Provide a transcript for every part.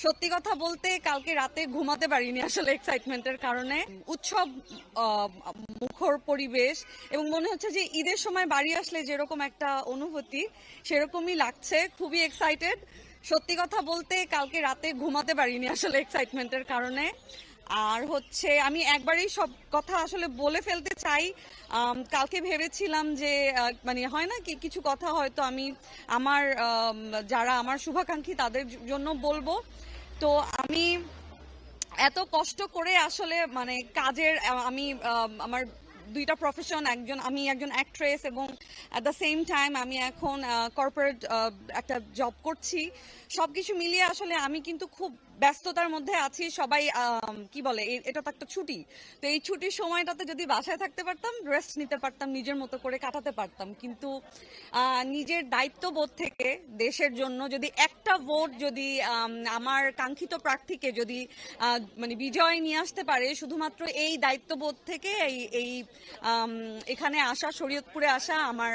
সত্যি কথা বলতে কালকে রাতে ঘুমাতে পারিনি আসলে এক্সাইটমেন্টের কারণে। উৎসব মুখর পরিবেশ এবং মনে হচ্ছে যে ঈদের সময় বাড়ি আসলে যেরকম একটা অনুভূতি সেরকমই লাগছে। খুবই এক্সাইটেড। সত্যি কথা বলতে কালকে রাতে ঘুমাতে পারিনি আসলে এক্সাইটমেন্টের কারণে। আর হচ্ছে আমি একবারেই সব কথা আসলে বলে ফেলতে চাই। কালকে ভেবেছিলাম যে মানে হয় না কি কিছু কথা হয়তো আমি আমার যারা আমার শুভাকাঙ্ক্ষী তাদের জন্য বলবো। তো আমি এত কষ্ট করে আসলে মানে কাজের আমি আমার দুইটা প্রফেশন, আমি একজন অ্যাক্ট্রেস এবং অ্যাট দ্য সেম টাইম আমি এখন কর্পোরেট একটা জব করছি। সবকিছু মিলিয়ে আসলে আমি কিন্তু খুব ব্যস্ততার মধ্যে আছি। সবাই কি বলে এটা তো একটা ছুটি, তো এই ছুটির সময়টাতে যদি বাসায় থাকতে পারতাম, রেস্ট নিতে পারতাম, নিজের মতো করে কাটাতে পারতাম। কিন্তু নিজের দায়িত্ববোধ থেকে দেশের জন্য যদি একটা ভোট যদি আমার কাঙ্ক্ষিত প্রার্থীকে যদি মানে বিজয় নিয়ে আসতে পারে, শুধুমাত্র এই দায়িত্ববোধ থেকে এই এখানে আসা, শরীয়তপুরে আসা, আমার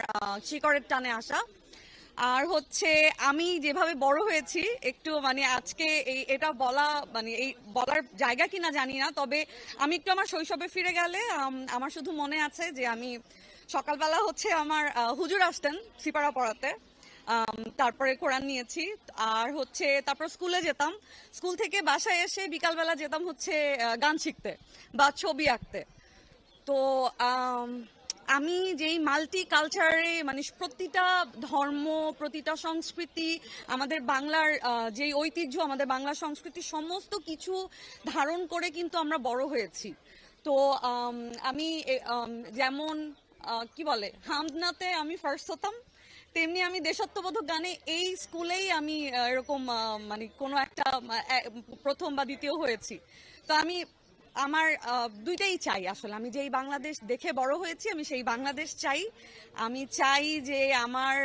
শিকড়ের টানে আসা। আর হচ্ছে আমি যেভাবে বড় হয়েছি একটু মানে আজকে এটা বলা মানে এই বলার জায়গা কিনা জানি না, তবে আমি একটু আমার শৈশবে ফিরে গেলে আমার শুধু মনে আছে যে আমি সকালবেলা হচ্ছে আমার হুজুর আসতেন সিপারা পড়াতে। তারপরে কোরআন নিয়েছি। আর হচ্ছে তারপর স্কুলে যেতাম, স্কুল থেকে বাসায় এসে বিকালবেলা যেতাম হচ্ছে গান শিখতে বা ছবি আঁকতে। তো আমি যেই মাল্টি কালচারে মানে প্রতিটা ধর্ম, প্রতিটা সংস্কৃতি, আমাদের বাংলার যেই ঐতিহ্য, আমাদের বাংলা সংস্কৃতি সমস্ত কিছু ধারণ করে কিন্তু আমরা বড় হয়েছি। তো আমি যেমন কি বলে হামদনাতে আমি ফার্স্ট হতাম, তেমনি আমি দেশাত্মবোধক গানে এই স্কুলেই আমি এরকম মানে কোনো একটা প্রথম বা দ্বিতীয় হয়েছি। তো আমি আমার দুইটাই চাই আসলে। আমি যেই বাংলাদেশ দেখে বড় হয়েছি আমি সেই বাংলাদেশ চাই। আমি চাই যে আমার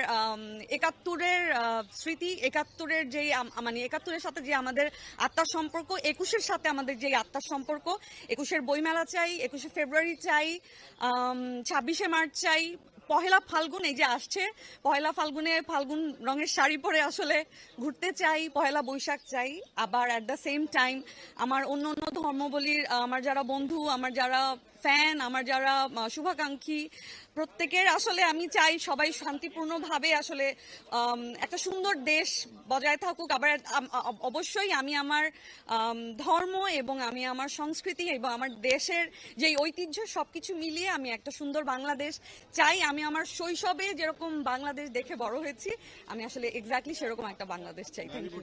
একাত্তরের স্মৃতি, একাত্তরের যেই মানে একাত্তরের সাথে যে আমাদের আত্মার সম্পর্ক, 21-এর সাথে আমাদের যেই আত্মার সম্পর্ক, 21-এর বইমেলা চাই, 21শে ফেব্রুয়ারি চাই, 26শে মার্চ চাই, পহেলা ফাল্গুন এই যে আসছে, পহেলা ফাল্গুনে ফাল্গুন রঙের শাড়ি পরে আসলে ঘুরতে চাই, পহেলা বৈশাখ চাই। আবার অ্যাট দ্য সেম টাইম আমার অন্য অন্য ধর্মাবলীর আমার যারা বন্ধু, আমার যারা ফ্যান, আমার যারা শুভাকাঙ্ক্ষী, প্রত্যেকের আসলে আমি চাই সবাই শান্তিপূর্ণভাবে আসলে একটা সুন্দর দেশ বজায় থাকুক। আবার অবশ্যই আমি আমার ধর্ম এবং আমি আমার সংস্কৃতি এবং আমার দেশের যেই ঐতিহ্য সবকিছু মিলিয়ে আমি একটা সুন্দর বাংলাদেশ চাই। আমি আমার শৈশবে যেরকম বাংলাদেশ দেখে বড় হয়েছি, আমি আসলে এক্স্যাক্টলি সেরকম একটা বাংলাদেশ চাই। Thank you.